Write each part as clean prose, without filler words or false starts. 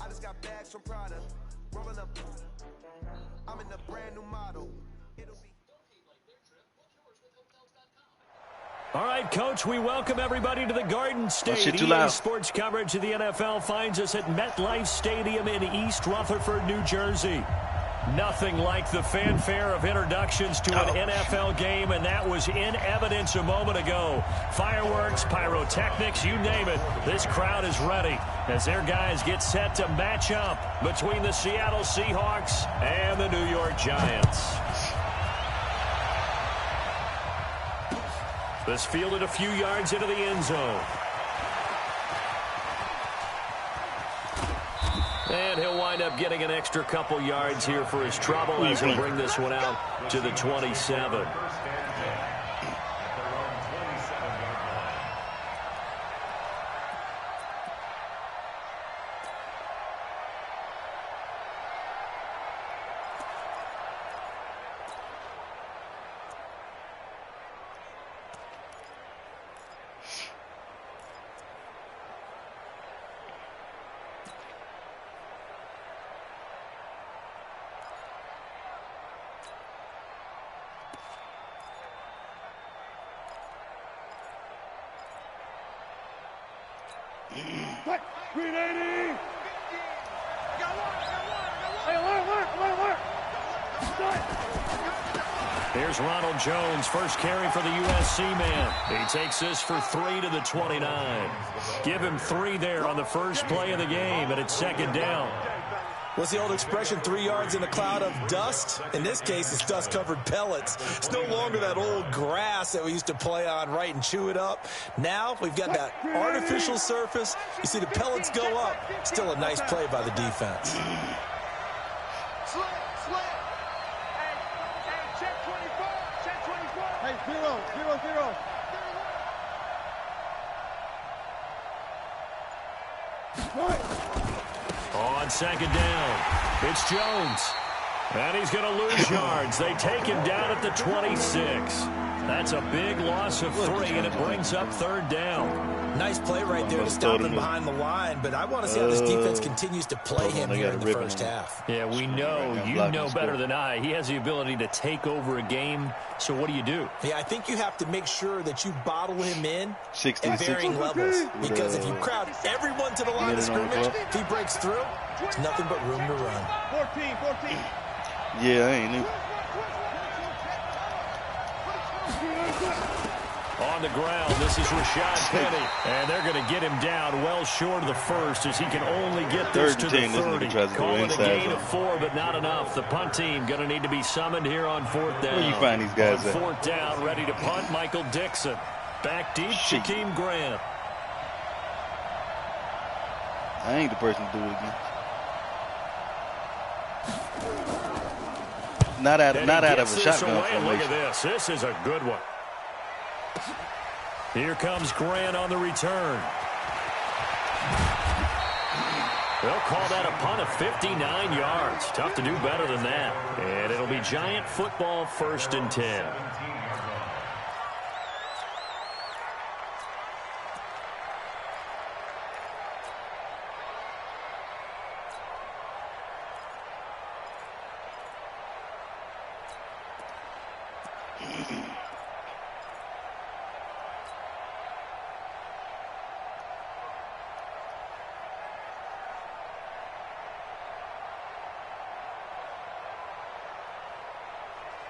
I just got bags from Prada. Rolling up. I'm in a brand new model. All right, Coach, we welcome everybody to the Garden State. EA Sports coverage of the NFL finds us at MetLife Stadium in East Rutherford, New Jersey. Nothing like the fanfare of introductions to an NFL game, and that was in evidence a moment ago. Fireworks, pyrotechnics, you name it. This crowd is ready as their guys get set to match up between the Seattle Seahawks and the New York Giants. This fielded a few yards into the end zone. And he'll wind up getting an extra couple yards here for his trouble as he'll bring this one out to the 27. What? 380! Here's Ronald Jones, first carry for the USC man. He takes this for 3 to the 29. Give him 3 there on the first play of the game, and it's second down. What's the old expression, 3 yards in a cloud of dust? In this case, it's dust-covered pellets. It's no longer that old grass that we used to play on, right, and chew it up. Now we've got that artificial surface. You see the pellets go up. Still a nice play by the defense. Hey, 0-0-0. On second down, it's Jones. And he's going to lose yards. They take him down at the 26. That's a big loss of 3, and it brings up third down. Nice play right there to stop him behind the line, but I want to see how this defense continues to play him here in the first half. Yeah, we know. You know better than I. He has the ability to take over a game, so what do? Yeah, I think you have to make sure that you bottle him in at varying levels, because if you crowd everyone to the line of scrimmage, if he breaks through, there's nothing but room to run. 14. Yeah, I ain't new. On the ground, this is Rashad Penny, and they're going to get him down well short of the first as he can only get this to the 30. Call it a gain of 4, but not enough. The punt team going to need to be summoned here on fourth down. Where you find these guys on fourth down, ready to punt, Michael Dixon. Back deep, Shaquem Grant. I ain't the person to do it again. Not out of a shotgun formation. Look at this. This is a good one. Here comes Grant on the return. They'll call that a punt of 59 yards. Tough to do better than that. And it'll be Giant football, 1st and 10.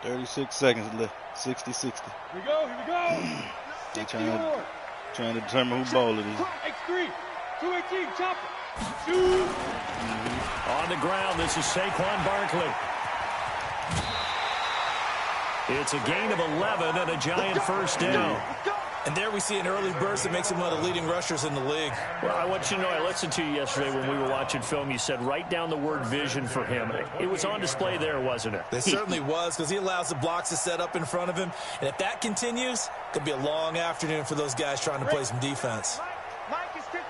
$36 seconds left. 60-60. Here we go. They're trying to determine who ball it is. X3, 218, chopper. Shoot. On the ground, this is Saquon Barkley. It's a gain of 11 and a Giant first down. And there we see an early burst that makes him one of the leading rushers in the league. Well, I want you to know, I listened to you yesterday when we were watching film. You said write down the word vision for him. It was on display there, wasn't it? It certainly was, because he allows the blocks to set up in front of him. And if that continues, it could be a long afternoon for those guys trying to play some defense. Mike is 50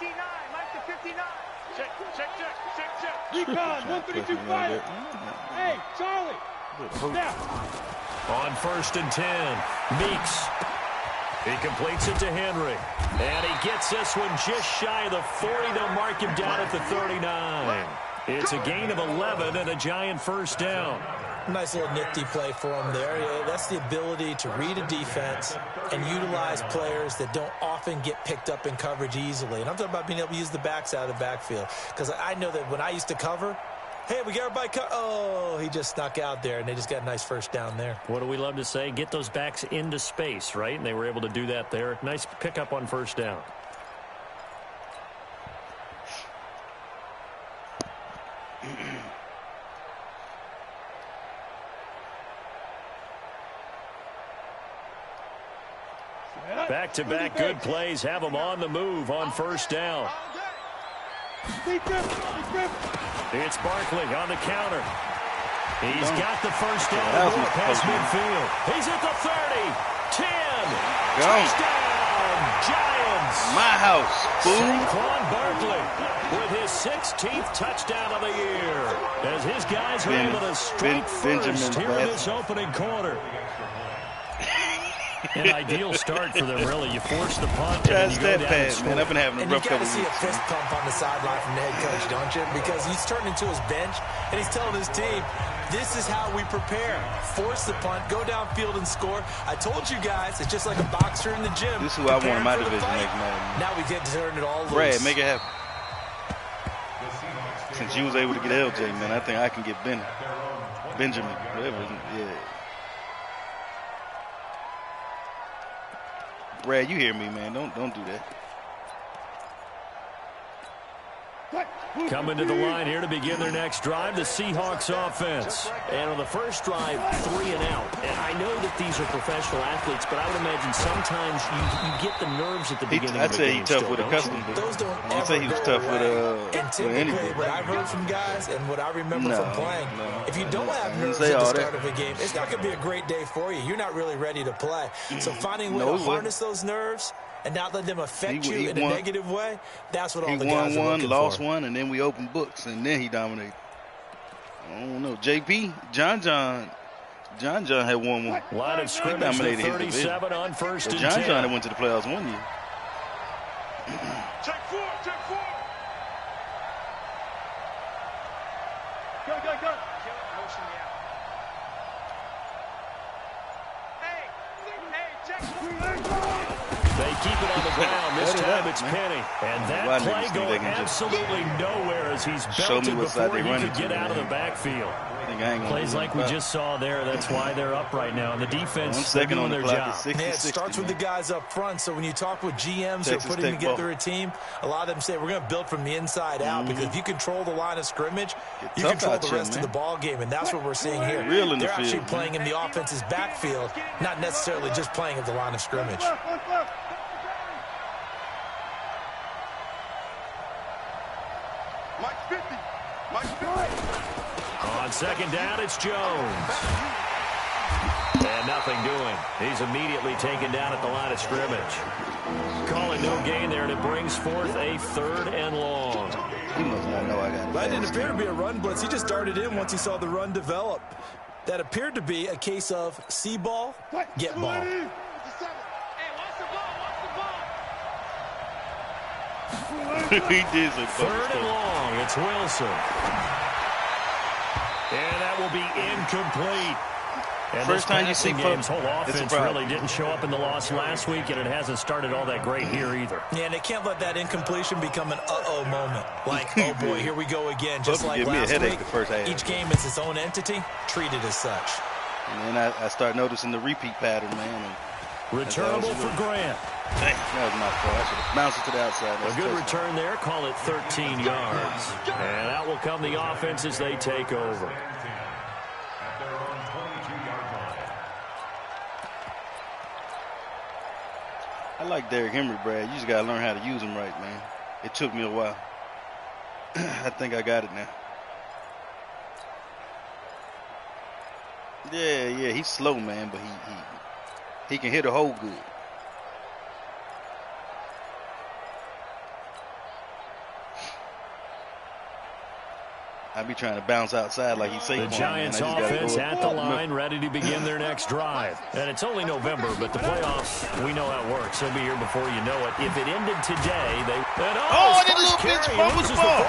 Recon, 132 fire. Hey, Charlie. Snap. On 1st and 10, Meeks. He completes it to Henry. And he gets this one just shy of the 40. They'll mark him down at the 39. It's a gain of 11 and a giant first down. Nice little nifty play for him there. Yeah, that's the ability to read a defense and utilize players that don't often get picked up in coverage easily. And I'm talking about being able to use the backs out of the backfield. Because I know that when I used to cover, hey, we got everybody oh, he just snuck out there, and they just got a nice first down there. What do we love to say? Get those backs into space, right? And they were able to do that there. Nice pickup on first down. Back-to-back good plays have them on the move on first down. It's Barkley on the counter. He's got the first down past midfield. He's at the 30, 10, touchdown, Giants. My house, fool. Saquon Barkley with his 16th touchdown of the year as his guys are able to strike first here in this opening quarter. An ideal start for them, really. You force the punt and you go down pass, man. I've been having a rough couple weeks. You got to see a fist pump on the sideline from the head coach, don't you? Because he's turning to his bench and he's telling his team, this is how we prepare. Force the punt, go downfield and score. I told you guys, it's just like a boxer in the gym. This is who I want in my division next night. Now we get to turn it all loose. Brad, make it happen. Since you was able to get LJ, man, I think I can get Benjamin, whatever. Yeah. Brad, you hear me, man. Don't do that. Coming to the line here to begin their next drive, the Seahawks offense. And on the first drive, 3 and out. And I know that these are professional athletes, but I would imagine sometimes you get the nerves at the beginning of the game. I'd say he's tough with a custom. Those don't I'd say he was tough with typically, what I've heard from guys and what I remember from playing, if you don't have nerves at the start of a game, it's not going to be a great day for you. You're not really ready to play. So finding a way to harness those nerves and not let them affect you in a negative way, that's what all the guys are looking for. He won one, lost one, and then we opened books, and then he dominated. I don't know. JP, John had won one. Line of scrimmage, 37 on first and 10. John had went to the playoffs 1 year. Check 4. Go. Hey, check. They keep it on the ground. This time it's Penny. And that play going absolutely nowhere as he's belted before he could get out of the backfield. Plays like we just saw there. That's why they're up right now. And the defense is doing their job. It starts with the guys up front. So when you talk with GMs who are putting together a team, a lot of them say we're going to build from the inside out because if you control the line of scrimmage, you control the rest of the ball game. And that's what we're seeing here. They're actually playing in the offense's backfield, not necessarily just playing at the line of scrimmage. On second down, it's Jones. And nothing doing. He's immediately taken down at the line of scrimmage. Calling no gain there, and it brings forth a 3rd and long. He must not know I got it. That didn't appear to be a run blitz. He just darted in once he saw the run develop. That appeared to be a case of see ball, get ball. He did some 3rd and long. It's Wilson. And that will be incomplete. And first time you see game's whole offense really didn't show up in the loss last week, and it hasn't started all that great here either. Yeah, and they can't let that incompletion become an uh-oh moment. Like, oh, boy, here we go again. Just like last week, each game is its own entity, treated as such. And then I start noticing the repeat pattern, man. Returnable for Grant. Dang, that was my fault. I should have bounced it to the outside. A good return there. Call it 13 yards. And out will come the offense as they take over. I like Derrick Henry, Brad. You just got to learn how to use him right, man. It took me a while. I think I got it now. Yeah, he's slow, man, but he can hit a hole good. I be trying to bounce outside like he's safe. The Giants offense at the line, ready to begin their next drive. And it's only November, but the playoffs, we know how it works. They'll be here before you know it. If it ended today, they... Oh, that little bitch fumbled the ball.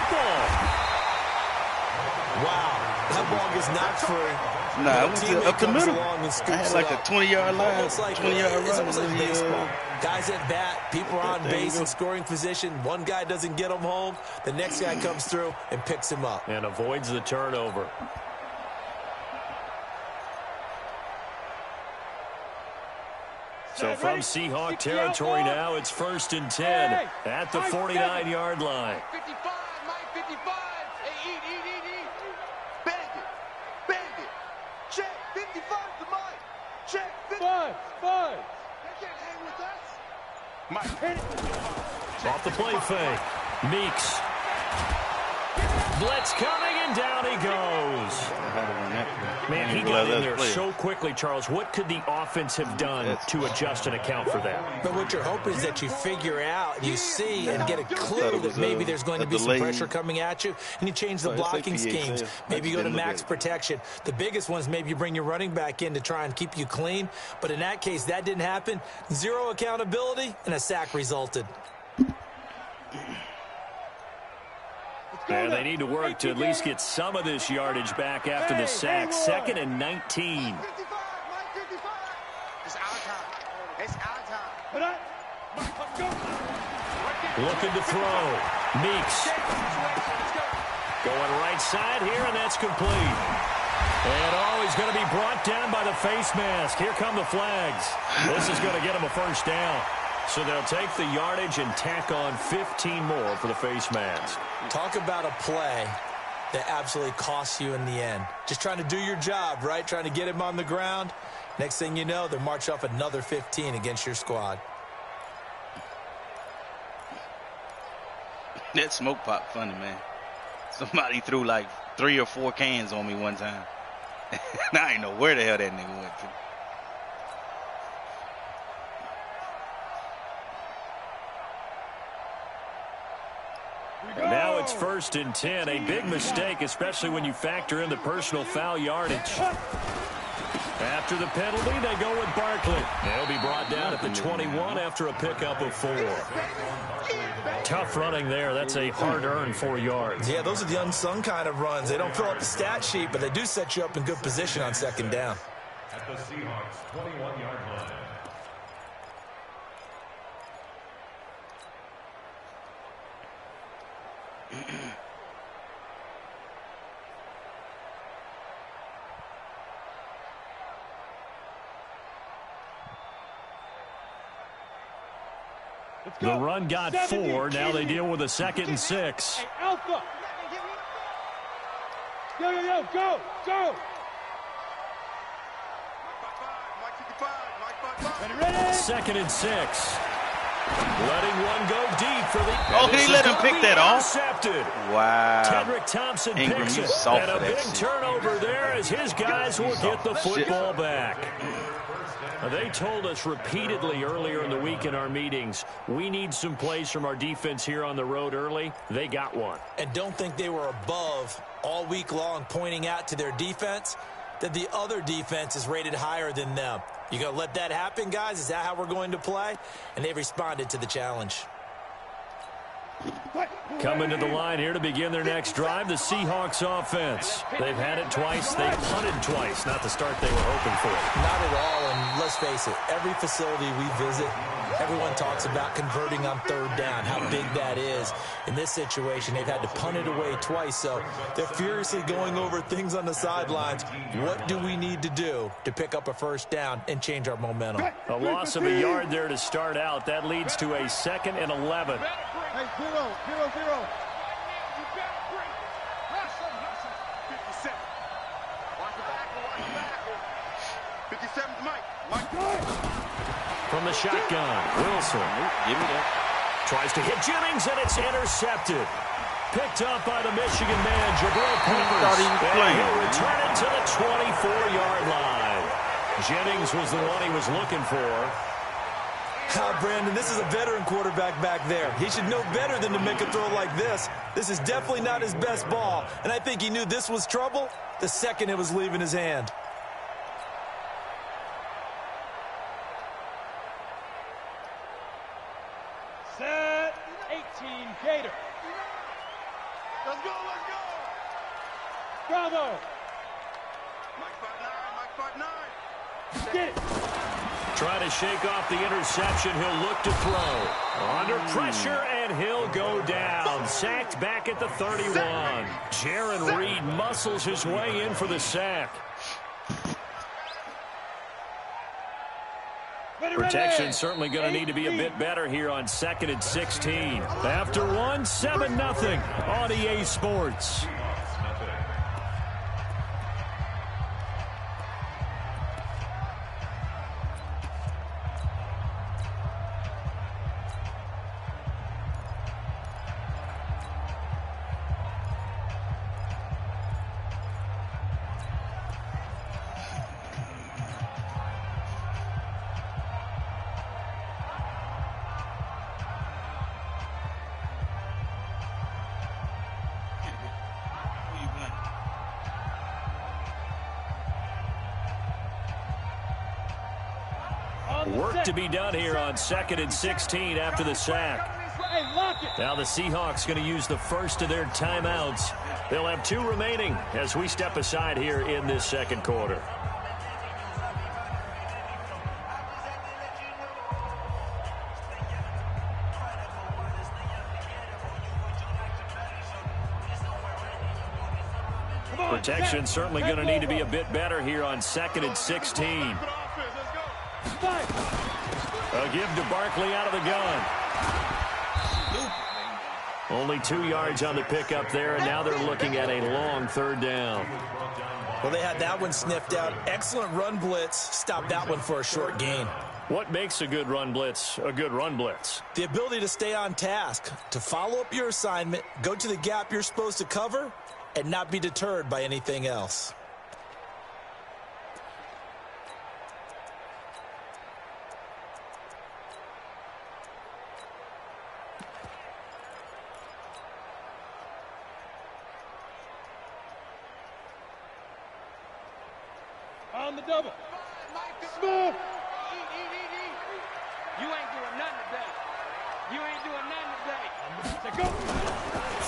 Wow, that ball gets knocked free. Nah, it was up the middle. I had like a 20-yard line, It's like 20-yard run. It's like baseball. Guys at bat, people are on base in scoring position. One guy doesn't get him home. The next guy comes through and picks him up. And avoids the turnover. So from Seahawk territory now, it's 1st and 10 at the 49-yard line. 55, Mike 55. Hey, eat. Bang it. Check, 55 to Mike. Check, 55. They can't hang with us. Mike, hit it. Off the play fake. Meeks. Blitz coming, and down he goes. Man, he got in there so quickly, Charles. What could the offense have done to adjust and account for that? But what you're hoping is that you figure out, you see, and get a clue that maybe there's going to be some pressure coming at you, and you change the blocking schemes. Maybe you go to max protection. The biggest ones, maybe you bring your running back in to try and keep you clean. But in that case, that didn't happen. Zero accountability, and a sack resulted. And they need to work to at least get some of this yardage back after the sack. 2nd and 19. 55, Mike 55. It's our time. Let's go. Looking to throw. Meeks. Going right side here, and that's complete. And he's going to be brought down by the face mask. Here come the flags. This is going to get him a first down. So they'll take the yardage and tack on 15 more for the face mask. Talk about a play that absolutely costs you in the end. Just trying to do your job, right? Trying to get him on the ground. Next thing you know, they march off another 15 against your squad. That smoke pop funny, man. Somebody threw like 3 or 4 cans on me one time. I ain't know where the hell that nigga went to. And now it's 1st and 10. A big mistake, especially when you factor in the personal foul yardage. After the penalty, they go with Barkley. They'll be brought down at the 21 after a pickup of 4. Tough running there. That's a hard-earned 4 yards. Yeah, those are the unsung kind of runs. They don't fill up the stat sheet, but they do set you up in good position on 2nd down. At the Seahawks 21-yard line. The run got 4. Now they deal with a 2nd and 6. Hey, Alpha. Yo, go. 2nd and 6. Letting one go deep for the... Oh, he let him pick that off? Intercepted. Wow. Tedrick Thompson picks it. And a big turnover there as his guys will get the football back. They told us repeatedly earlier in the week in our meetings, we need some plays from our defense here on the road early. They got one. And don't think they were above all week long pointing out to their defense that the other defense is rated higher than them. You going to let that happen, guys? Is that how we're going to play? And they've responded to the challenge. Coming to the line here to begin their next drive, the Seahawks offense. They've had it twice. They punted twice. Not the start they were hoping for. Not at all, and let's face it, every facility we visit, everyone talks about converting on 3rd down, how big that is. In this situation, they've had to punt it away twice, so they're furiously going over things on the sidelines. What do we need to do to pick up a 1st down and change our momentum? A loss of a yard there to start out. That leads to a 2nd and 11. Hey, 0. 57. Watch the back. 57, Mike. From the shotgun, Wilson. Give me that. Tries to hit Jennings, and it's intercepted. Picked up by the Michigan man, Jabril Peppers. Thought he was playing. He'll return it to the 24-yard line. Jennings was the one he was looking for. Brandon, this is a veteran quarterback back there. He should know better than to make a throw like this. This is definitely not his best ball, and I think he knew this was trouble the second it was leaving his hand. Set 18 Gator. Let's go, let's go. Bravo. Mike 5'9", Get it. Trying to shake off the interception. He'll look to throw. Under pressure, and he'll go down. Sacked back at the 31. Jaron Reed muscles his way in for the sack. Protection certainly going to need to be a bit better here on 2nd and 16. After one, 7-0 on EA Sports. Work to be done here on 2nd and 16 after the sack. Now the Seahawks going to use the first of their timeouts. They'll have 2 remaining as we step aside here in this second quarter. Protection certainly going to need to be a bit better here on 2nd and 16. A give to Barkley out of the gun. Only 2 yards on the pickup there, and now they're looking at a long 3rd down. Well, they had that one sniffed out. Excellent run blitz. Stopped that one for a short gain. What makes a good run blitz a good run blitz? The ability to stay on task, to follow up your assignment, go to the gap you're supposed to cover, and not be deterred by anything else. On the double. Smooth. You ain't doing nothing today. You ain't doing nothing today. Go.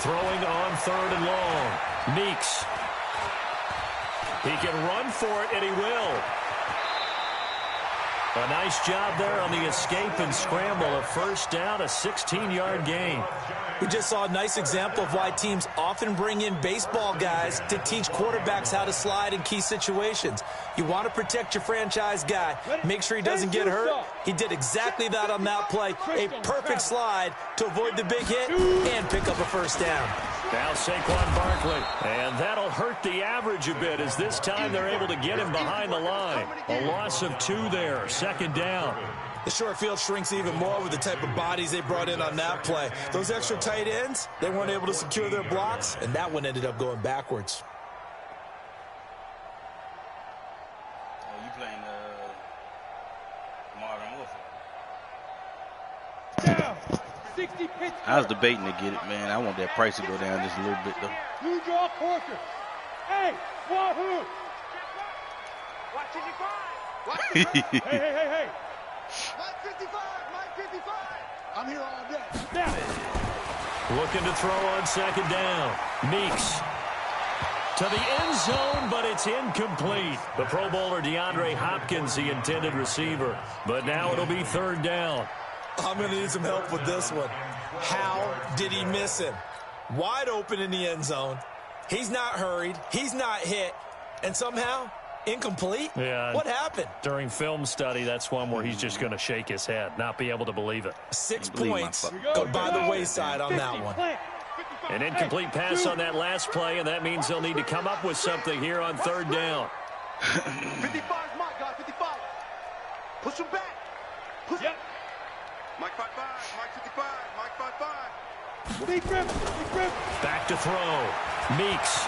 Throwing on 3rd and long. Meeks. He can run for it, and he will. A nice job there on the escape and scramble. A 1st down, a 16-yard gain. We just saw a nice example of why teams often bring in baseball guys to teach quarterbacks how to slide in key situations. You want to protect your franchise guy. Make sure he doesn't get hurt. He did exactly that on that play. A perfect slide to avoid the big hit and pick up a 1st down. Now Saquon Barkley. And that'll hurt the average a bit as this time they're able to get him behind the line. A loss of 2 there. 2nd down. The short field shrinks even more with the type of bodies they brought in on that play. Those extra tight ends, they weren't able to secure their blocks, and that one ended up going backwards. Oh, you playing Modern Warfare? Down. 60 pitch. I was debating to get it, man. I want that price to go down just a little bit, though. New draw Porker. Hey, Wahoo. Watch it, you cry. Hey. Mike 55, Mike 55. I'm here all day. Down. Looking to throw on 2nd down. Meeks. To the end zone, but it's incomplete. The Pro Bowler DeAndre Hopkins, the intended receiver. But now it'll be 3rd down. I'm going to need some help with this one. How did he miss him? Wide open in the end zone. He's not hurried. He's not hit. And somehow, incomplete? Yeah. What happened? During film study, that's one where he's just going to shake his head, not be able to believe it. 6 points go by the wayside on that one. An incomplete pass on that last play, and that means they'll need to come up with something here on 3rd down. 55 is my guy, 55. Push him back. Push him. Mike 55, Mike 55, Mike 55. Big grip. Back to throw. Meeks.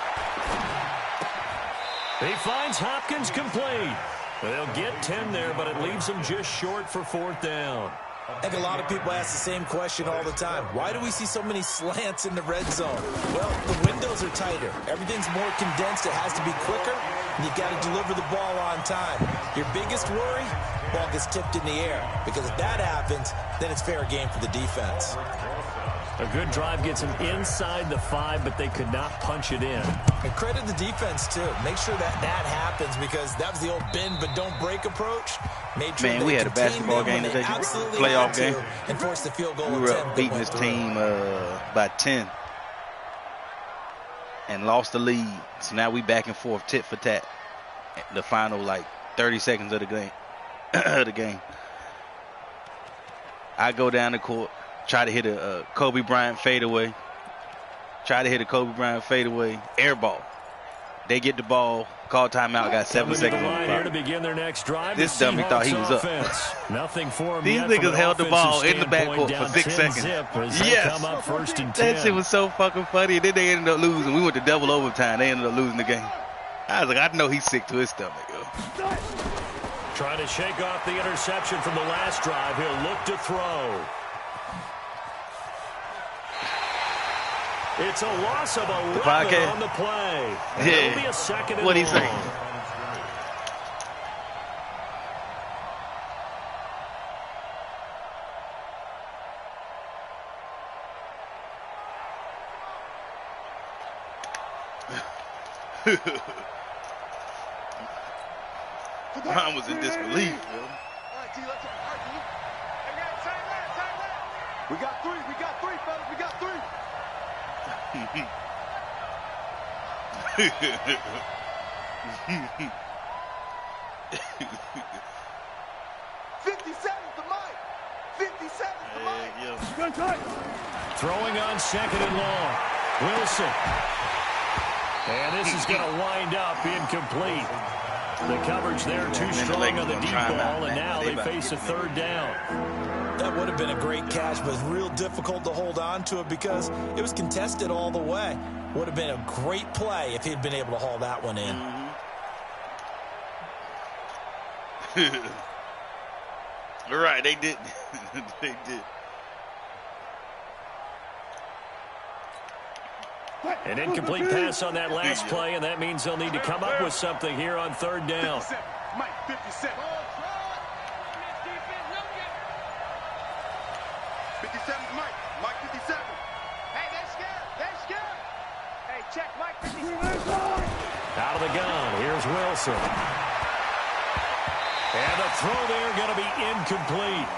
He finds Hopkins complete. They'll get 10 there, but it leaves him just short for 4th down. I think a lot of people ask the same question all the time. Why do we see so many slants in the red zone? Well, the windows are tighter. Everything's more condensed. It has to be quicker, and you've got to deliver the ball on time. Your biggest worry, ball gets tipped in the air. Because if that happens, then it's fair game for the defense. A good drive gets them inside the 5, but they could not punch it in. And credit the defense, too. Make sure that happens, because that was the old bend but don't break approach. Made sure Man, we had a basketball game today, playoff game. And forced the field goal. We were up beating this team by 10 and lost the lead. So now we back and forth, tit for tat. The final, like, 30 seconds of the game. I go down the court, try to hit a Kobe Bryant fadeaway. Air ball. They get the ball, call timeout, got 7 seconds on the clock. To begin their next drive. This dummy thought he was up. Nothing for him. These niggas held the ball in the backcourt for 6 seconds. Yes. That shit was so fucking funny. And then they ended up losing. We went to double overtime. They ended up losing the game. I was like, I know he's sick to his stomach, yo. Trying to shake off the interception from the last drive. He'll look to throw. It's a loss of 11 on the play. It'll be a second and What'd he say? Mine was in disbelief, yo. We got three, fellas. We got 3. 57's the mic. 57's the mic. Throwing on second and long. Wilson. And this is going to wind up incomplete. The coverage there too strong on the deep ball, and now they face a third down. That would have been a great catch, but it's real difficult to hold on to it because it was contested all the way. Would have been a great play if he'd been able to haul that one in. Right, they did. They did. An incomplete pass on that last play, and that means they'll need to come up with something here on third down. 57. Mike, 57. 57's Mike. Mike, 57. Hey, they're scared. Hey, check Mike, 57. Out of the gun, here's Wilson. And the throw there going to be incomplete.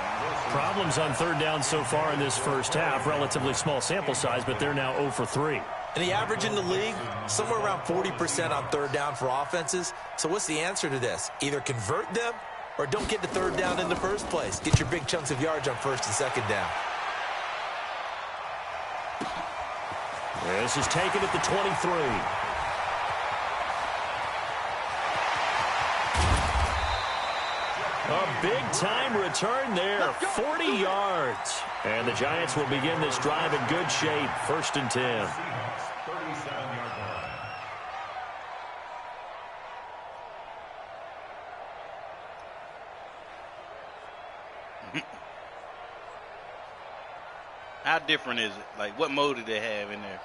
Problems on third down so far in this first half. Relatively small sample size, but they're now 0 for 3. And the average in the league, somewhere around 40% on third down for offenses. So what's the answer to this? Either convert them or don't get to third down in the first place. Get your big chunks of yards on first and second down. This is taken at the 23. A big-time return there, 40 yards. And the Giants will begin this drive in good shape, 1st and 10. 37-yard line. How different is it? Like, what mode do they have in there?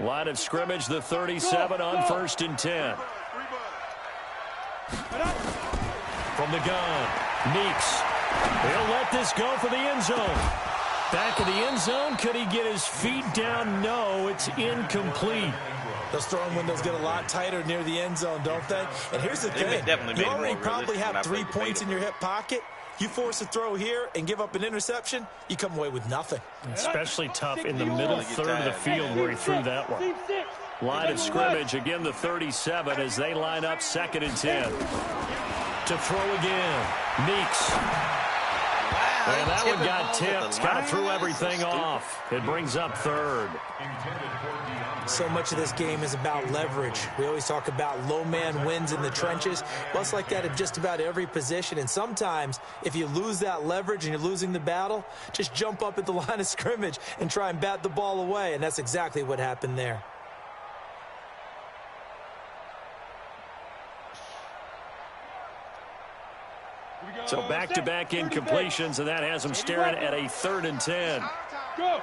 Line of scrimmage, the 37 on 1st and 10. From the gun, Meeks. He'll let this go for the end zone. Back of the end zone. Could he get his feet down? No, it's incomplete. Those throwing windows get a lot tighter near the end zone, don't they? And here's the thing. You already probably have 3 points in your hip pocket. You force a throw here and give up an interception, you come away with nothing. Especially tough in the middle third of the field where he threw that one. Line of scrimmage, again the 37 as they line up 2nd and 10. To throw again, Meeks. And that one got tipped, kind of threw everything off. It brings up 3rd. So much of this game is about leverage. We always talk about low man wins in the trenches. Well, it's like that at just about every position. And sometimes, if you lose that leverage and you're losing the battle, just jump up at the line of scrimmage and try and bat the ball away. And that's exactly what happened there. Here we go. So back-to-back incompletions, and that has them staring at a 3rd and 10. Go.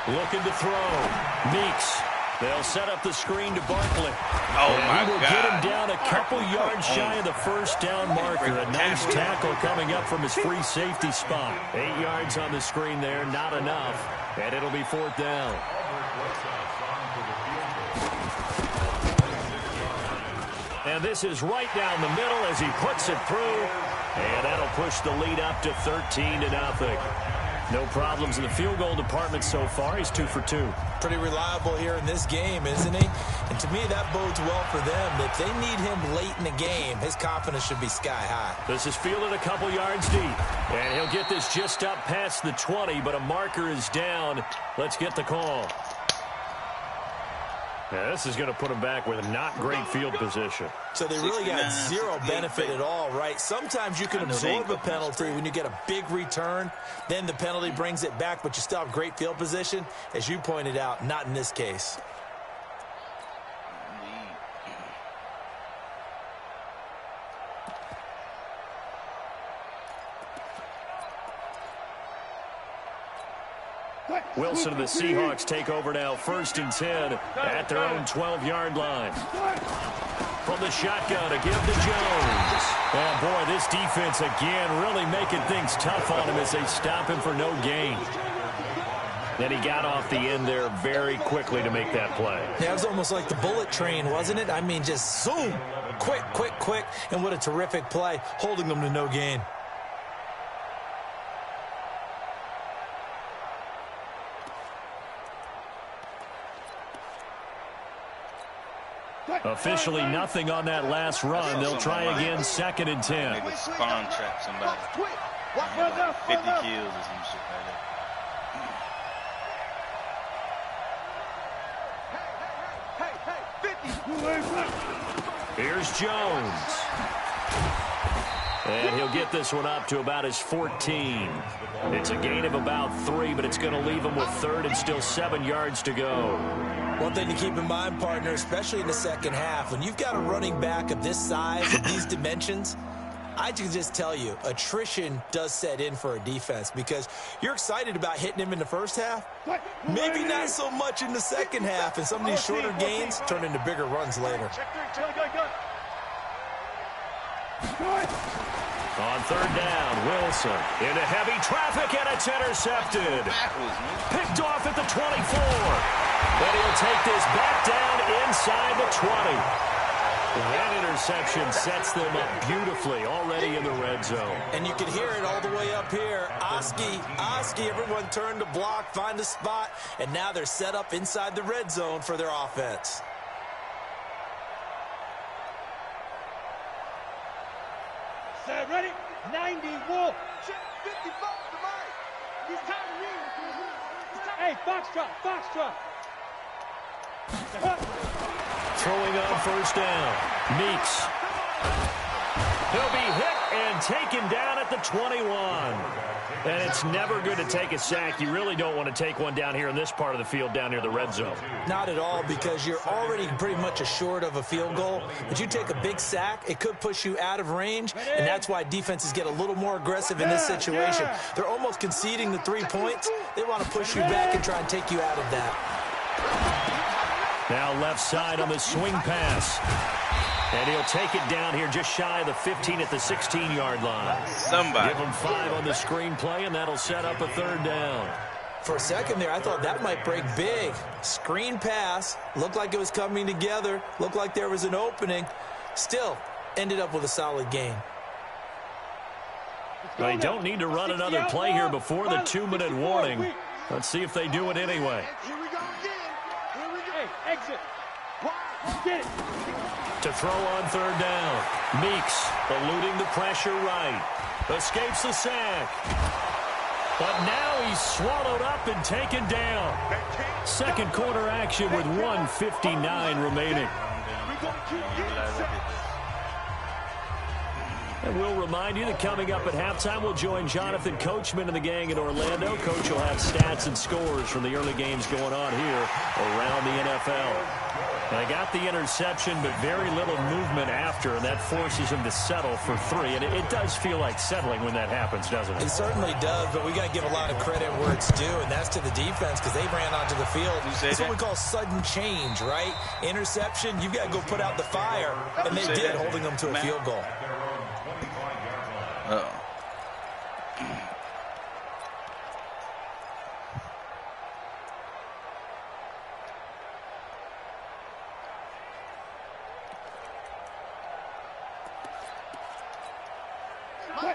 Looking to throw. Meeks. They'll set up the screen to Barkley. Oh, my God. He will God. get him down a couple yards shy of the first down marker. A nice tackle coming up from his free safety spot. 8 yards on the screen there, not enough. And it'll be 4th down. And this is right down the middle as he puts it through. And that'll push the lead up to 13-0. No problems in the field goal department so far. He's 2 for 2. Pretty reliable here in this game, isn't he? And to me, that bodes well for them. If they need him late in the game, his confidence should be sky high. This is fielded a couple yards deep. And he'll get this just up past the 20, but a marker is down. Let's get the call. Yeah, this is going to put him back with a not great field position. So they really got zero benefit at all, right? Sometimes you can absorb a penalty when you get a big return. Then the penalty brings it back, but you still have great field position. As you pointed out, not in this case. Wilson and the Seahawks take over now, 1st and 10 at their own 12-yard line. From the shotgun to give to Jones. Oh, boy, this defense again really making things tough on him as they stop him for no gain. Then he got off the end there very quickly to make that play. Yeah, it was almost like the bullet train, wasn't it? I mean, just zoom, quick, quick, quick, and what a terrific play, holding them to no gain. Officially nothing on that last run. They'll try again, 2nd and 10. Maybe spawn trap somebody. Like 50 kills or some shit like Hey, 50. Here's Jones. And he'll get this one up to about his 14. It's a gain of about 3, but it's going to leave him with 3rd and still 7 yards to go. One thing to keep in mind, partner, especially in the second half, when you've got a running back of this size, of these dimensions, I can just tell you, attrition does set in for a defense because you're excited about hitting him in the first half. Maybe not so much in the second half, and some of these shorter gains turn into bigger runs later. On 3rd down, Wilson into heavy traffic, and it's intercepted. Picked off at the 24. But he'll take this back down inside the 20. That interception sets them up beautifully already in the red zone. And you can hear it all the way up here. Oski, everyone turned to block, find a spot, and now they're set up inside the red zone for their offense. Set, ready? 90, wolf. Check 55 to Mike. He's time to leave. Hey, foxtrot. Throwing on 1st down. Meeks. He'll be hit and taken down at the 21. And it's never good to take a sack. You really don't want to take one down here in this part of the field down near the red zone. Not at all, because you're already pretty much assured of a field goal. But you take a big sack, it could push you out of range, and that's why defenses get a little more aggressive in this situation. They're almost conceding the 3 points. They want to push you back and try and take you out of that. Now left side on the swing pass. And he'll take it down here just shy of the 15 at the 16-yard line. Somebody. Give him 5 on the screen play, and that'll set up a 3rd down. For a second there, I thought that might break big. Screen pass. Looked like it was coming together. Looked like there was an opening. Still, ended up with a solid gain. They don't need to run another play here before the 2-minute warning. Let's see if they do it anyway. Here we go again. Hey, exit. Get it. To throw on 3rd down. Meeks eluding the pressure right. Escapes the sack. But now he's swallowed up and taken down. 2nd quarter action with 1:59 remaining. And we'll remind you that coming up at halftime, we'll join Jonathan Coachman and the gang in Orlando. Coach will have stats and scores from the early games going on here around the NFL. They got the interception, but very little movement after, and that forces him to settle for 3. And it does feel like settling when that happens, doesn't it? It certainly does, but we got to give a lot of credit where it's due, and that's to the defense because they ran onto the field. It's what we call sudden change, right? Interception, you've got to go put out the fire, and they did, holding them to a field goal. Uh-oh.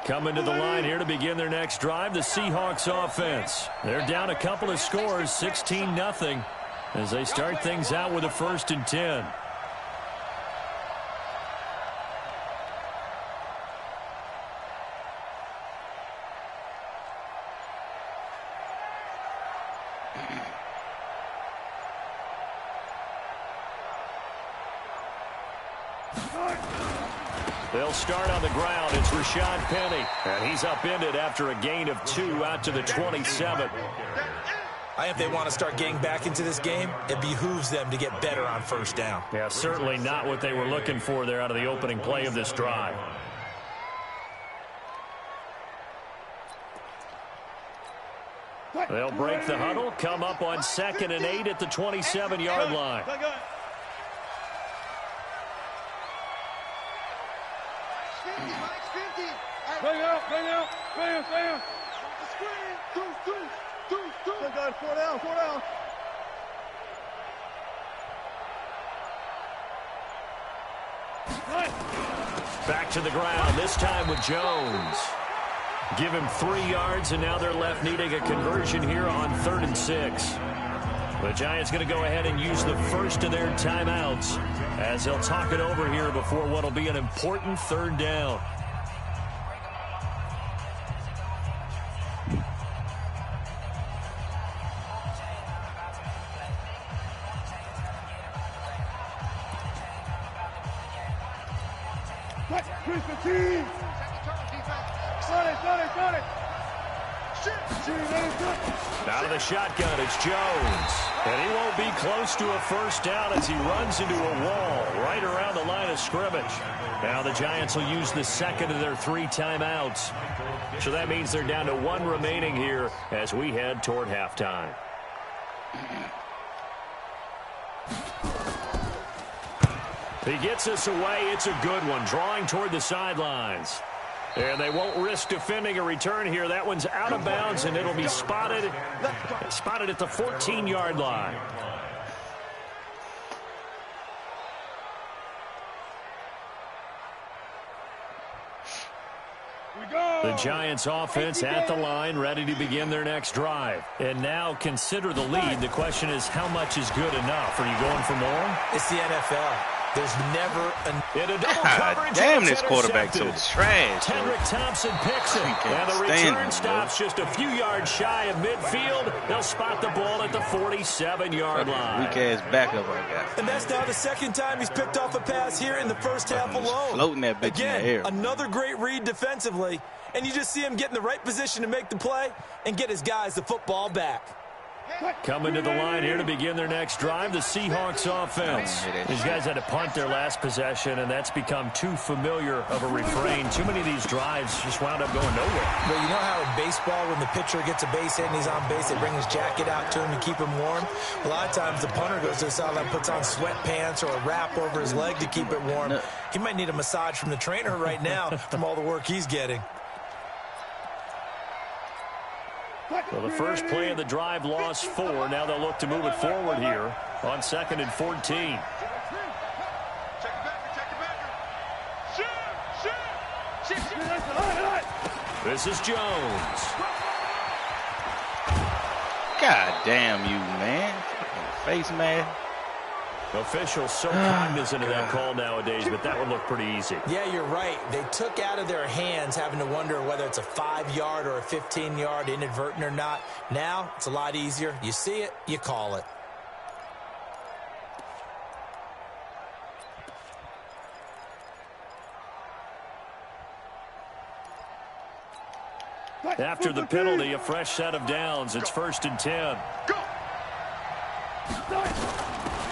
Coming to the line here to begin their next drive, the Seahawks offense. They're down a couple of scores, 16-0, as they start things out with a 1st and 10. They'll start on the ground. It's Rashad Penny, and he's upended after a gain of 2 out to the 27. I think if they want to start getting back into this game, it behooves them to get better on 1st down. Yeah, certainly not what they were looking for there out of the opening play of this drive. They'll break the huddle, come up on 2nd and 8 at the 27-yard line. Bring out. Bam. Deuce. Got 4 down. Back to the ground, this time with Jones. Give him 3 yards, and now they're left needing a conversion here on 3rd and 6. The Giants going to go ahead and use the first of their timeouts as they'll talk it over here before what will be an important 3rd down. Out of the shotgun, it's Jones. And he won't be close to a 1st down as he runs into a wall right around the line of scrimmage. Now the Giants will use the 2nd of their 3 timeouts. So that means they're down to 1 remaining here as we head toward halftime. He gets us away. It's a good one, drawing toward the sidelines. And they won't risk defending a return here. That one's out of bounds, and it'll be spotted at the 14-yard line. The Giants offense at the line, ready to begin their next drive. And now consider the lead. The question is, how much is good enough? Are you going for more? It's the NFL. There's never in a double coverage. Damn, this quarterback so trash. Kendrick Thompson picks it. And the return stops just a few yards shy of midfield. They'll spot the ball at the 47-yard line. Weak-ass backup I got. And that's now the 2nd time he's picked off a pass here in the 1st half alone. Floating that bitch in the air. Another great read defensively. And you just see him get in the right position to make the play and get his guys the football back. Coming to the line here to begin their next drive, the Seahawks offense. These guys had to punt their last possession, and that's become too familiar of a refrain. Too many of these drives just wound up going nowhere. Well, you know how in baseball, when the pitcher gets a base hit and he's on base, they bring his jacket out to him to keep him warm? A lot of times the punter goes to the sideline, puts on sweatpants or a wrap over his leg to keep it warm. He might need a massage from the trainer right now from all the work he's getting. Well, the first play of the drive lost 4. Now they'll look to move it forward here on 2nd and 14. This is Jones. God damn you, man. Face man. Officials so cognizant of that call nowadays, but that would look pretty easy. Yeah, you're right. They took out of their hands having to wonder whether it's a 5-yard or a 15-yard inadvertent or not. Now, it's a lot easier. You see it, you call it. After the penalty, a fresh set of downs. It's 1st and 10.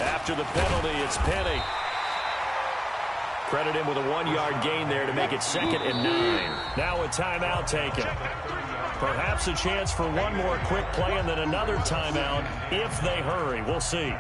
After after the penalty, it's Penny. Credit him with a 1-yard gain there to make it 2nd and 9. Now a timeout taken. Perhaps a chance for one more quick play and then another timeout if they hurry. We'll see.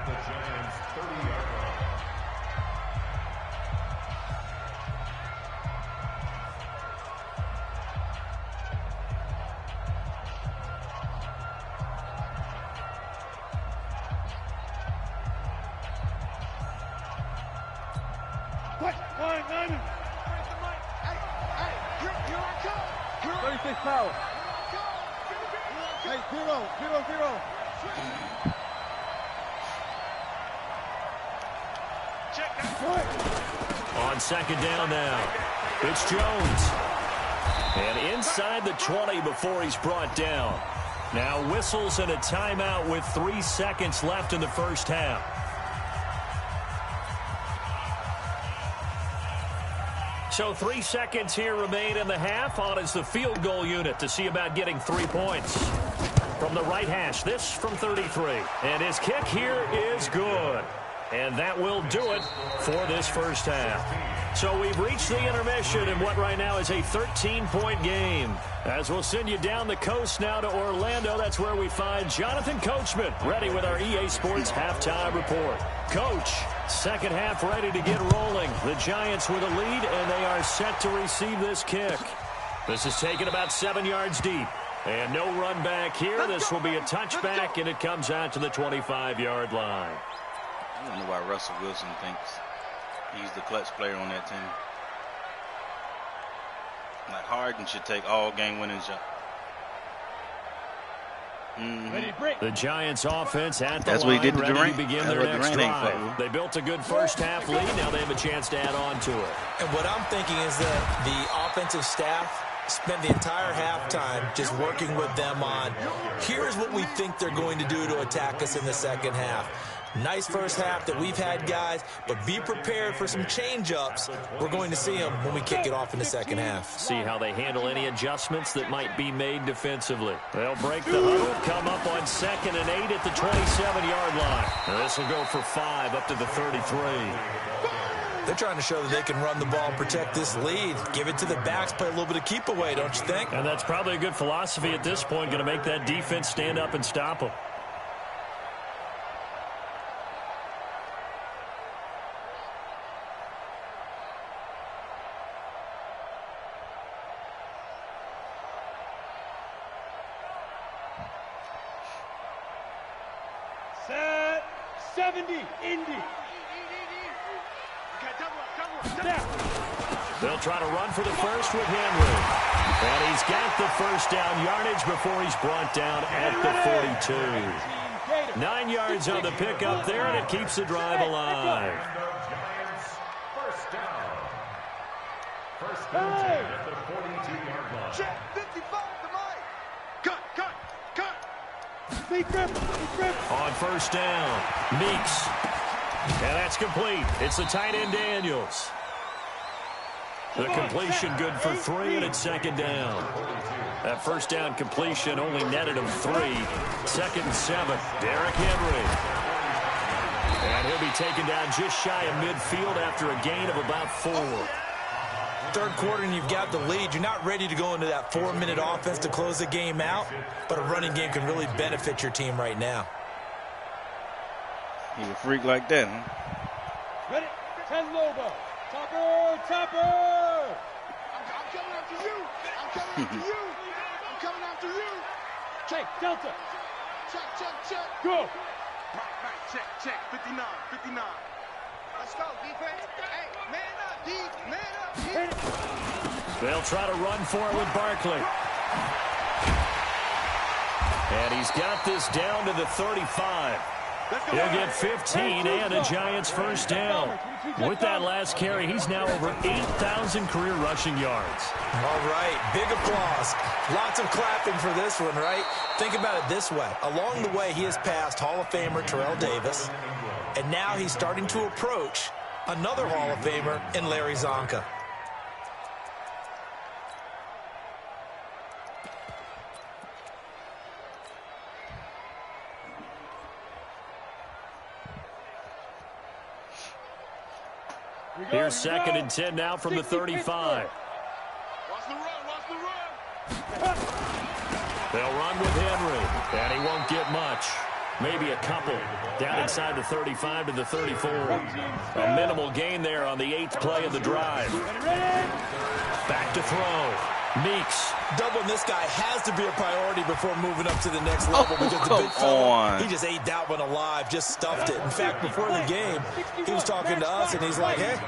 On 2nd down now, it's Jones. And inside the 20 before he's brought down. Now whistles and a timeout with 3 seconds left in the first half. So 3 seconds here remain in the half. On is the field goal unit to see about getting 3 points. From the right hash, this from 33. And his kick here is good. And that will do it for this first half. So we've reached the intermission in what right now is a 13-point game. As we'll send you down the coast now to Orlando, that's where we find Jonathan Coachman ready with our EA Sports halftime report. Coach, second half ready to get rolling. The Giants with a lead, and they are set to receive this kick. This is taken about 7 yards deep. And no run back here. This will be a touchback, and it comes out to the 25-yard line. I don't know why Russell Wilson thinks he's the clutch player on that team. Like Harden should take all game-winning shots. The Giants offense at the line, ready to begin their next drive. They built a good first half lead. Now they have a chance to add on to it. And what I'm thinking is that the offensive staff spent the entire halftime just working with them on, here's what we think they're going to do to attack us in the second half. Nice first half that we've had, guys, but be prepared for some change-ups. We're going to see them when we kick it off in the second half. See how they handle any adjustments that might be made defensively. They'll break the huddle, come up on 2nd and 8 at the 27-yard line. This will go for 5 up to the 33. They're trying to show that they can run the ball, protect this lead, give it to the backs, play a little bit of keep away, don't you think? And that's probably a good philosophy at this point, going to make that defense stand up and stop them. Set 70, Indy. They'll try to run for the first with Henry. And he's got the first down yardage before he's brought down at the 42. 9 yards on the pickup there, and it keeps the drive alive. First down. First down at the 42-yard line. Check 55 to Mike. Cut. On first down, Meeks. And that's complete. It's the tight end Daniels. The completion good for 3, and it's 2nd down. That first down completion only netted him 3. 2nd and 7. Derrick Henry. And he'll be taken down just shy of midfield after a gain of about 4. Third quarter and you've got the lead. You're not ready to go into that 4-minute offense to close the game out, but a running game can really benefit your team right now. He's a freak like that, huh? Ready? 10 Lobo. Topper. I'm coming after you. I'm coming after you. Check, Delta. Check. Go. Right. Check. 59. Let's go, defense. Hey, man up, D. Man up, D. They'll try to run for it with Barkley. And he's got this down to the 35. He'll get 15 and a Giants first down. With that last carry, he's now over 8,000 career rushing yards. All right, big applause. Lots of clapping for this one, right? Think about it this way. Along the way, he has passed Hall of Famer Terrell Davis, and now he's starting to approach another Hall of Famer in Larry Zonka. Here's 2nd and 10 now from the 35. Watch the run, watch the run. They'll run with Henry, and he won't get much. Maybe a couple. Down inside the 35 to the 34. A minimal gain there on the 8th play of the drive. Back to throw. Meeks. Doubling this guy has to be a priority before moving up to the next level because the big fella, he just ate that one alive, just stuffed it. In fact, before the game, he was talking to us, and he's like, hey,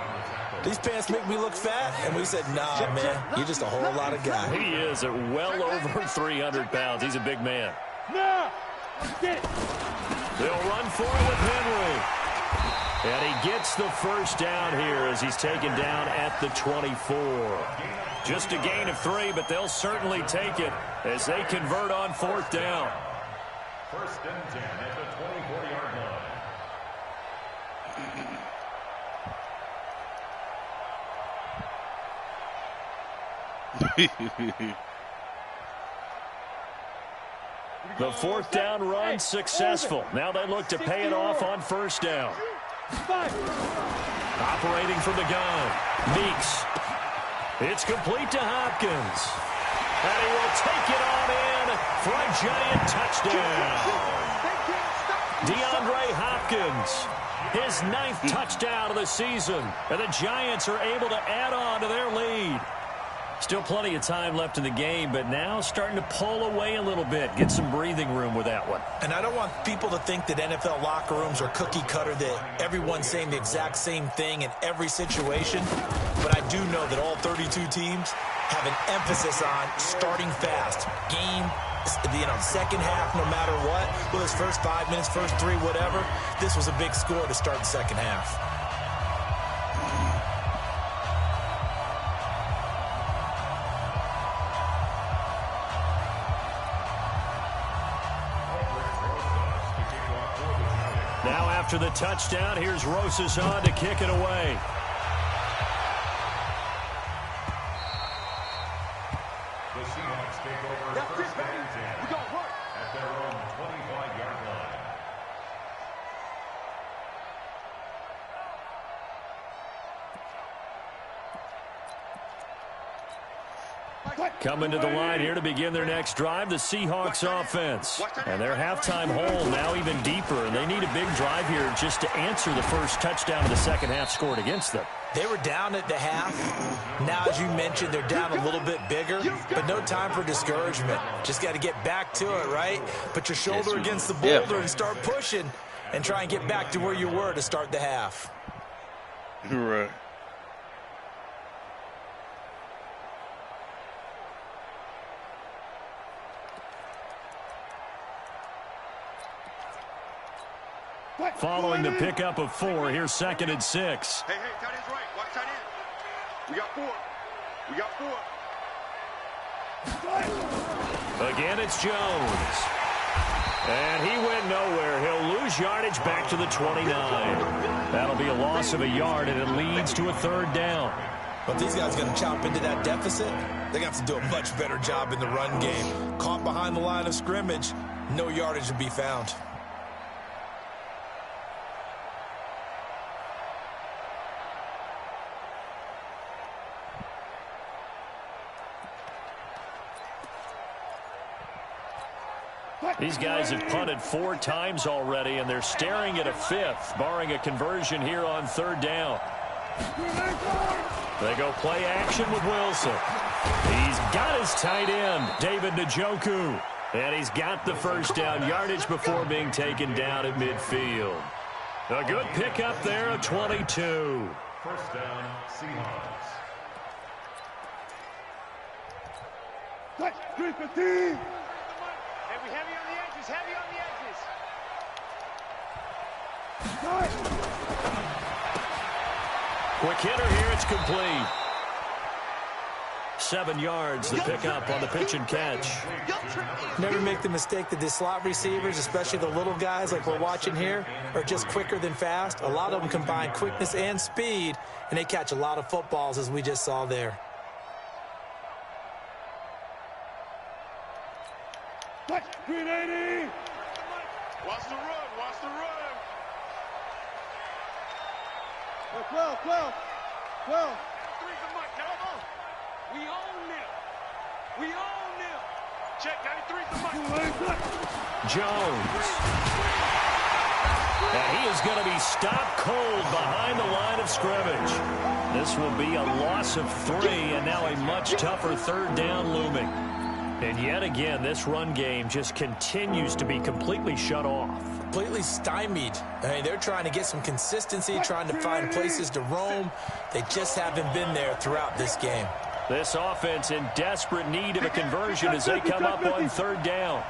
these pants make me look fat. And we said, nah, man, you're just a whole lot of guy. He is at well over 300 pounds. He's a big man. They'll run for it with Henry. And he gets the first down here as he's taken down at the 24. Just a gain of 3, but they'll certainly take it as they convert on 4th down. 1st and 10 at the 24-yard line. The 4th down run successful. Now they look to pay it off on 1st down. Operating from the gun, Meeks. It's complete to Hopkins. And he will take it on in for a giant touchdown. DeAndre Hopkins, his 9th touchdown of the season. And the Giants are able to add on to their lead. Still plenty of time left in the game, but now starting to pull away a little bit. Get some breathing room with that one. And I don't want people to think that NFL locker rooms are cookie cutter, that everyone's saying the exact same thing in every situation. But I do know that all 32 teams have an emphasis on starting fast. Game, second half, no matter what. Well, his first 5 minutes, first 3, whatever. This was a big score to start the second half. Now after the touchdown, here's Rosas on to kick it away. The Seahawks take over 1st and 10 at their own 25-yard line. Coming to the line here to begin their next drive, the Seahawks offense. And their halftime hole now even deeper, and they need a big drive here just to answer the first touchdown of the second half scored against them. They were down at the half. Now, as you mentioned, they're down a little bit bigger, but no time for discouragement. Just got to get back to it, right? Put your shoulder against the boulder and start pushing and try and get back to where you were to start the half. Right. Following the pickup of 4, here's 2nd and 6. Hey, tight end's right. Watch tight end. We got 4. We got 4. Again, it's Jones. And he went nowhere. He'll lose yardage back to the 29. That'll be a loss of a yard, and it leads to a 3rd down. But these guys are going to chop into that deficit. They're going to have to do a much better job in the run game. Caught behind the line of scrimmage, no yardage to be found. These guys have punted 4 times already, and they're staring at a 5th, barring a conversion here on 3rd down. They go play action with Wilson. He's got his tight end, David Njoku. And he's got the first down yardage before being taken down at midfield. A good pickup there of 22. 1st down, Seahawks. Touch, 315. Hey, we heavy on the edges, heavy on the edges. Quick hitter here, it's complete. 7 yards, the pickup on the pitch and catch. Never make the mistake that the slot receivers, especially the little guys like we're watching here, are just quicker than fast. A lot of them combine quickness and speed, and they catch a lot of footballs, as we just saw there. Touch, 380. Watch the run, watch the run. 12. 12. We own them. We own them. Check 93's the mic. Jones. And he is going to be stopped cold behind the line of scrimmage. This will be a loss of 3, and now a much tougher third down looming. And yet again, this run game just continues to be completely shut off. Completely stymied. I mean, they're trying to get some consistency, trying to find places to roam. They just haven't been there throughout this game. This offense in desperate need of a conversion as they come up on third down.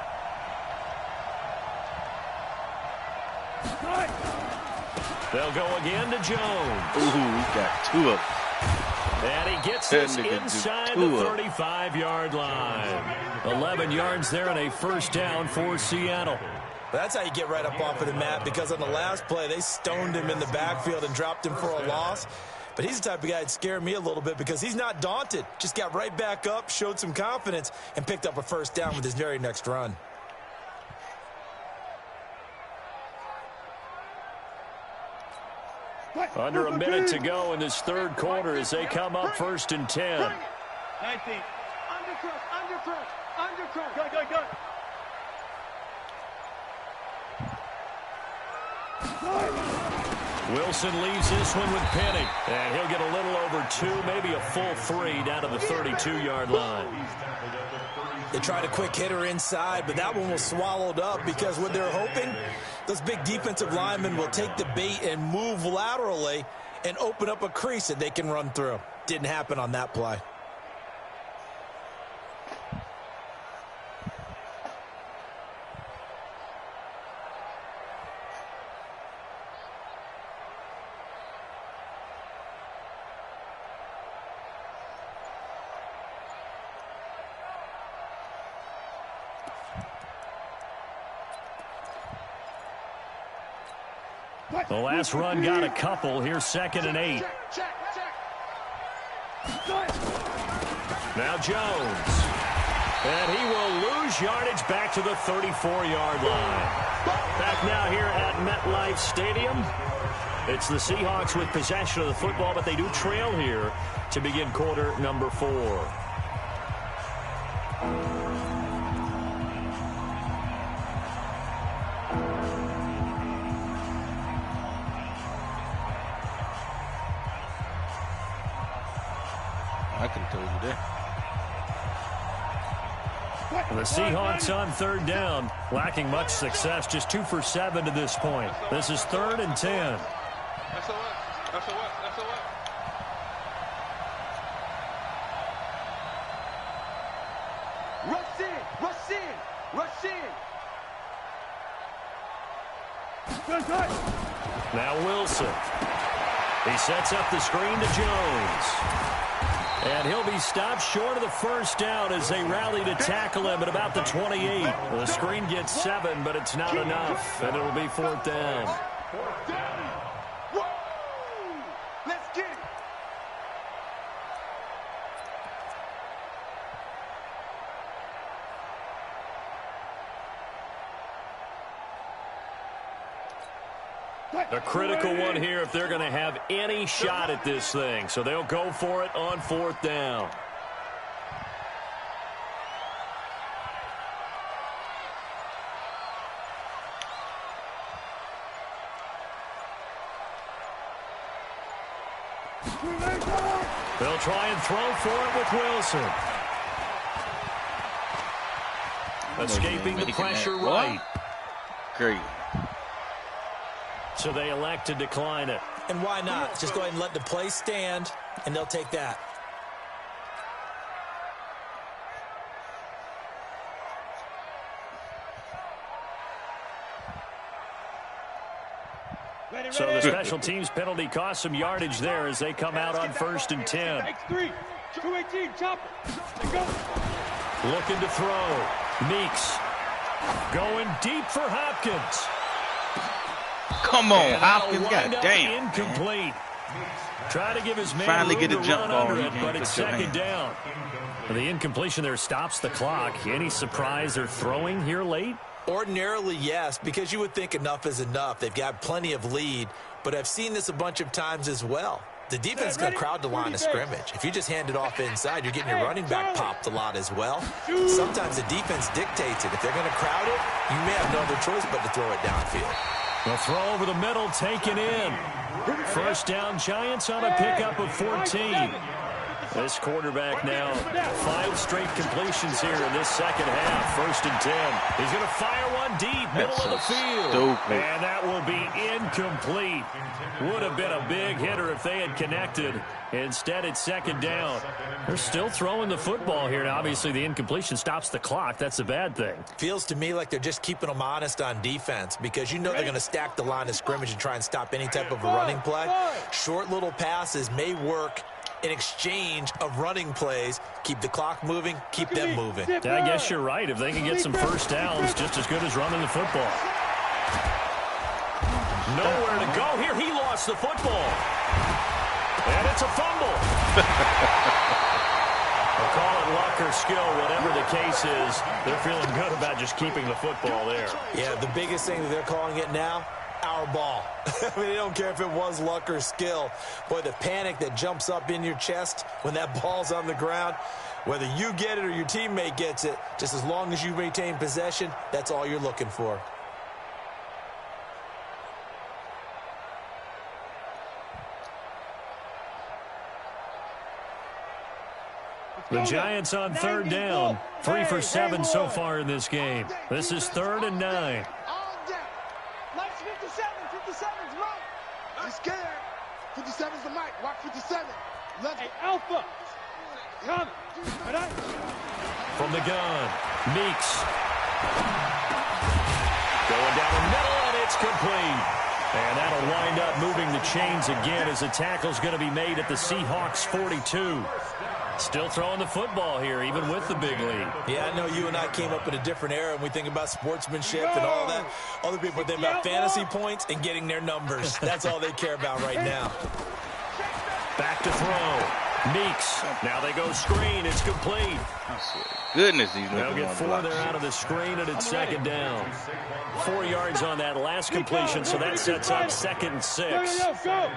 They'll go again to Jones. Ooh, he got 2 of them. And he gets this inside the 35-yard line. 11 yards there and a first down for Seattle. That's how you get right up off of the mat, because on the last play, they stoned him in the backfield and dropped him for a loss. But he's the type of guy that scared me a little bit because he's not daunted. Just got right back up, showed some confidence, and picked up a first down with his very next run. Under a minute to go in this third quarter as they come up first and 10. 19. Undercross. Go. Wilson leaves this one with Penny. And he'll get a little over 2, maybe a full 3 down to the 32-yard line. They tried a quick hitter inside, but that one was swallowed up because what they're hoping, those big defensive linemen will take the bait and move laterally and open up a crease that they can run through. Didn't happen on that play. The last run got a couple. Here's 2nd and 8. Now Jones. And he will lose yardage back to the 34-yard line. Back now here at MetLife Stadium. It's the Seahawks with possession of the football, but they do trail here to begin quarter number 4. I can tell you that. The Seahawks on third down, lacking much success, just 2 for 7 to this point. This is 3rd and 10. Now Wilson. He sets up the screen to Jones. And he'll be stopped short of the first down as they rally to tackle him at about the 28. The screen gets 7, but it's not enough, and it'll be 4th down. Let's get it. A critical one here if they're going to have any shot at this thing. So they'll go for it on 4th down. They'll try and throw for it with Wilson. Escaping the pressure right. Great. So they elect to decline it. And why not? Just go ahead and let the play stand, and they'll take that. So the special teams penalty cost some yardage there as they come out on 1st and 10. X3, 218, chopper. Go. Looking to throw. Meeks going deep for Hopkins. Come on, Hopkins, goddamn. Incomplete. Try to give his man Finally room get a to jump run ball. under it, but it's 2nd down. The incompletion there stops the clock. Any surprise they're throwing here late? Ordinarily, yes, because you would think enough is enough. They've got plenty of lead, but I've seen this a bunch of times as well. the defense is going to crowd the line of scrimmage. If you just hand it off inside, you're getting your running back popped a lot as well. Sometimes the defense dictates it. If they're going to crowd it, you may have no other choice but to throw it downfield. The throw over the middle, taken in. First down, Giants on a pickup of 14. This quarterback now, 5 straight completions here in this second half. 1st and 10. He's going to fire one deep, middle of the field. Stupid. And that will be incomplete. Would have been a big hitter if they had connected. Instead, it's 2nd down. They're still throwing the football here. Now, obviously, the incompletion stops the clock. That's a bad thing. Feels to me like they're just keeping them honest on defense because you know they're going to stack the line of scrimmage and try and stop any type of a running play. Short little passes may work in exchange of running plays. Keep the clock moving, keep them moving. Yeah, I guess you're right. If they can get some first downs, just as good as running the football. Nowhere to go here. He lost the football. And it's a fumble. We'll call it luck or skill, whatever the case is. They're feeling good about just keeping the football there. Yeah, the biggest thing that they're calling it now, our ball. I mean, they don't care if it was luck or skill. Boy, the panic that jumps up in your chest when that ball's on the ground, whether you get it or your teammate gets it, just as long as you maintain possession, that's all you're looking for. The Giants on 3rd down. 3 for 7 so far in this game. This is 3rd and 9. 57's Mike. He's scared. 57's the Mike. Watch 57. Hey, Alpha. Come. From the gun, Meeks. Going down the middle, and it's complete. And that'll wind up moving the chains again as the tackle's going to be made at the Seahawks 42. Still throwing the football here, even with the big lead. Yeah, I know you and I came up in a different era, and we think about sportsmanship and all that. Other people think about fantasy points and getting their numbers. That's all they care about right now. Back to throw. Meeks. Now they go screen. It's complete. Goodness, he's they'll get 4 there out of the screen, and it's 2nd down. 4 yards on that last completion, so that sets up 2nd and 6. Go.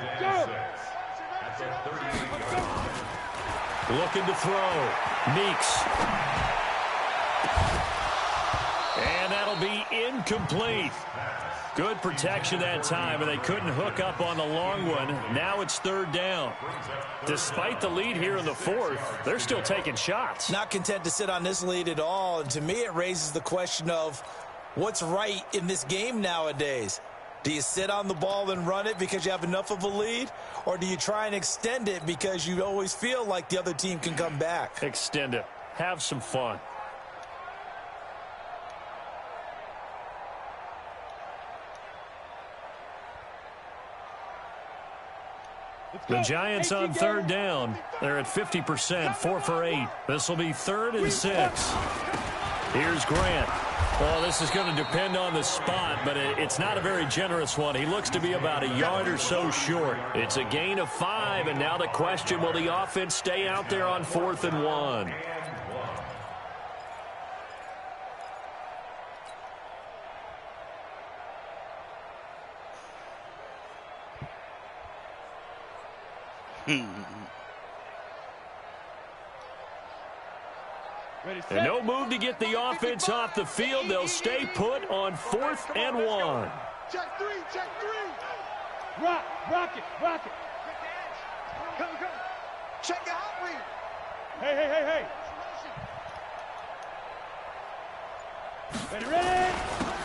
Looking to throw. Meeks. And that'll be incomplete. Good protection that time, and they couldn't hook up on the long one. Now it's 3rd down. Despite the lead here in the 4th, they're still taking shots. Not content to sit on this lead at all, and to me it raises the question of what's right in this game nowadays. Do you sit on the ball and run it because you have enough of a lead? Or do you try and extend it because you always feel like the other team can come back? Extend it. Have some fun. The Giants on 3rd down. They're at 50%, 4 for 8. This will be 3rd and 6. Here's Grant. Well, this is going to depend on the spot, but it's not a very generous one. He looks to be about a yard or so short. It's a gain of 5, and now the question, will the offense stay out there on 4th and 1? And no move to get the offense off the field. They'll stay put on 4th and 1. Check 3. Rock it. Come. Check your hot read. Hey. Ready?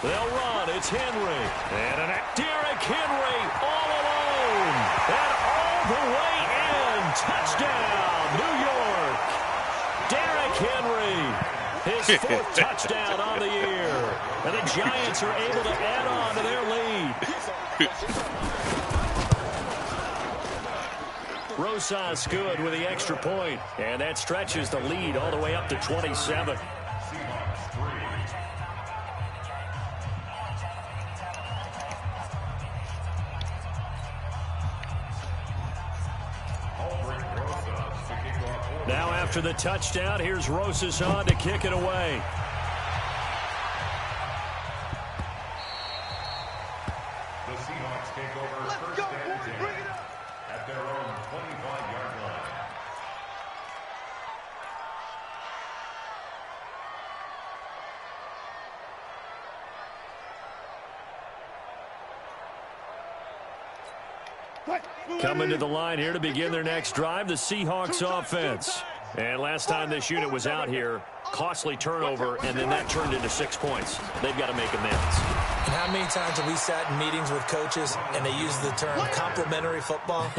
They'll run. It's Henry. And Derrick Henry all alone. And all the way in. Touchdown, New York. Derrick Henry, his 4th touchdown on the year. And the Giants are able to add on to their lead. Rosas good with the extra point. And that stretches the lead all the way up to 27. Now after the touchdown, here's Rosas on to kick it away. The Seahawks take over. Let's go, boys. Bring it up. at their own 25-yard line. Coming to the line here to begin their next drive, the Seahawks offense. And last time this unit was out here, costly turnover, and then that turned into 6 points. They've got to make amends. And how many times have we sat in meetings with coaches and they use the term complementary football?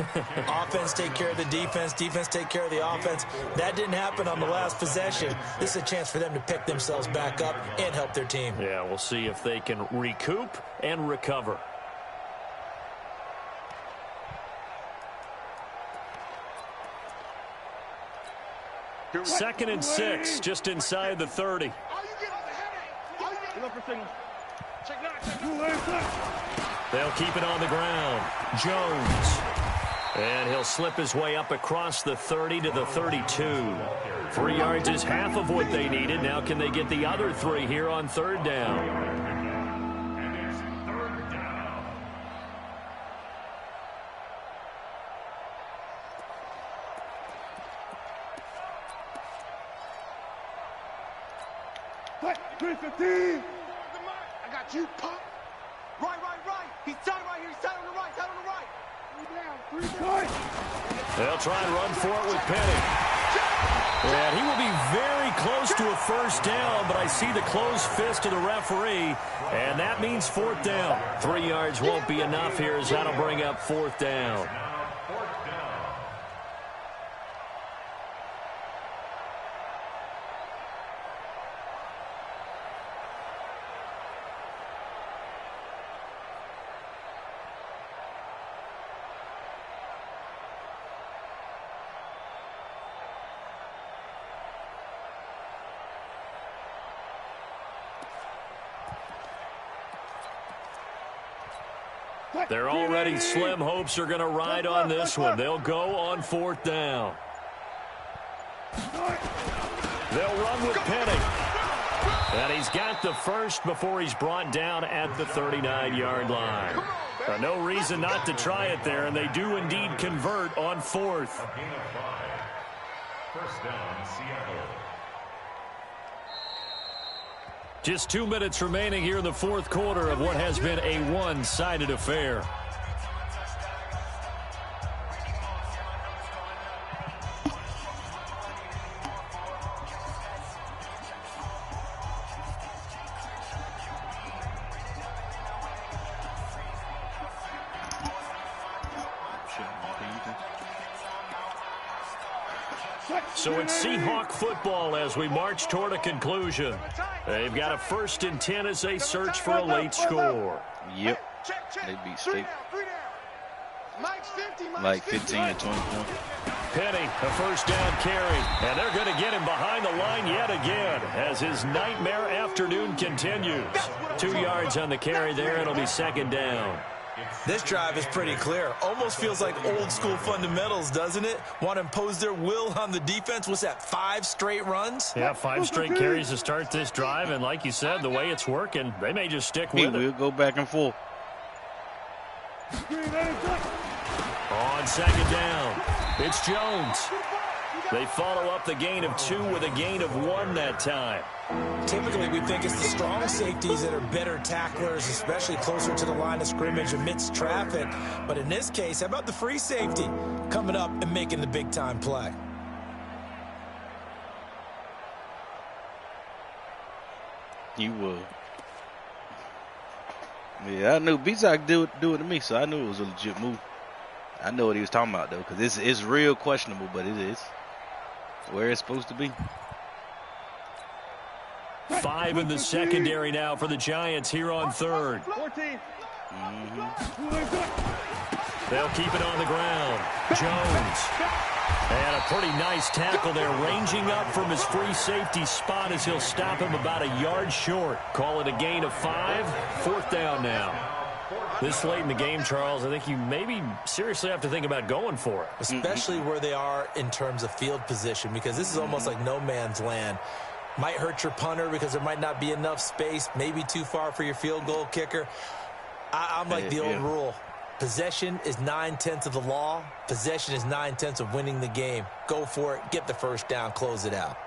Offense take care of the defense, defense take care of the offense. That didn't happen on the last possession. This is a chance for them to pick themselves back up and help their team. Yeah, we'll see if they can recoup and recover. Second and 6, just inside the 30. They'll keep it on the ground. Jones. And he'll slip his way up across the 30 to the 32. 3 yards is half of what they needed. Now can they get the other 3 here on third down? I got you, pop. Right. He's tied right here. He's tied on the right. They'll try and run for it with Penny. And he will be very close to a first down, but I see the closed fist of the referee, and that means fourth down. 3 yards won't be enough here as that'll bring up fourth down. Their already slim hopes are going to ride on this one. They'll go on fourth down. They'll run with Penny. And he's got the first before he's brought down at the 39-yard line. No reason not to try it there, and they do indeed convert on fourth. A gain of 5. First down, Seattle. Just 2 minutes remaining here in the fourth quarter of what has been a one-sided affair. So it's Seahawk football as we march toward a conclusion. They've got a 1st and 10 as they search for a late score. Yep. They beat State. Like 15 to 20 points. Penny, a first down carry. And they're going to get him behind the line yet again as his nightmare afternoon continues. 2 yards on the carry there. It'll be second down. This drive is pretty clear. Almost feels like old school fundamentals, doesn't it? Want to impose their will on the defense. What's that, 5 straight runs? Yeah, 5 straight carries to start this drive. And like you said, the way it's working, they may just stick with it. We'll go back and forth. On second down, it's Jones. They follow up the gain of 2 with a gain of 1 that time. Typically, we think it's the strong safeties that are better tacklers, especially closer to the line of scrimmage amidst traffic. But in this case, how about the free safety coming up and making the big-time play? You would. Yeah, I knew B-Sock do it to me, so I knew it was a legit move. I know what he was talking about, though, because it's real questionable, but it is where it's supposed to be. 5 in the secondary now for the Giants here on third. They'll keep it on the ground. Jones. And a pretty nice tackle there, ranging up from his free safety spot as he'll stop him about a yard short. Call it a gain of 5. Fourth down now. This late in the game, Charles, I think you maybe seriously have to think about going for it. Especially where they are in terms of field position, because this is almost like no man's land. Might hurt your punter because there might not be enough space, maybe too far for your field goal kicker. I'm like the old rule. Possession is 9/10 of the law. Possession is 9/10 of winning the game. Go for it. Get the first down. Close it out.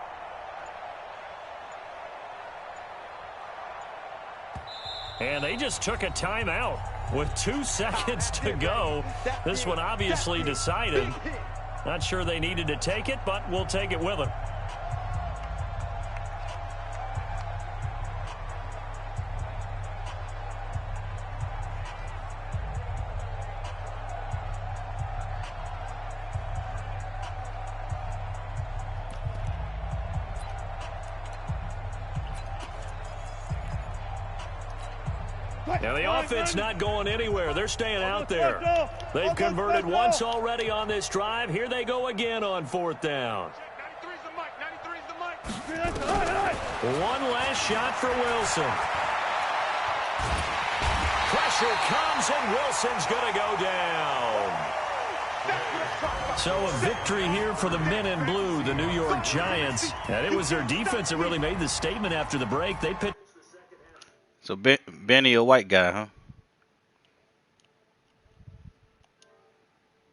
And they just took a timeout with 2 seconds to go. This one obviously decided. Not sure they needed to take it, but we'll take it with them. Now the offense not going anywhere. They're staying out there. They've converted once already on this drive. Here they go again on 4th down. 93's the mic. 93's the mic. One last shot for Wilson. Pressure comes, and Wilson's going to go down. So a victory here for the men in blue, the New York Giants. And it was their defense that really made the statement after the break. They pitched. So Benny, a white guy, huh?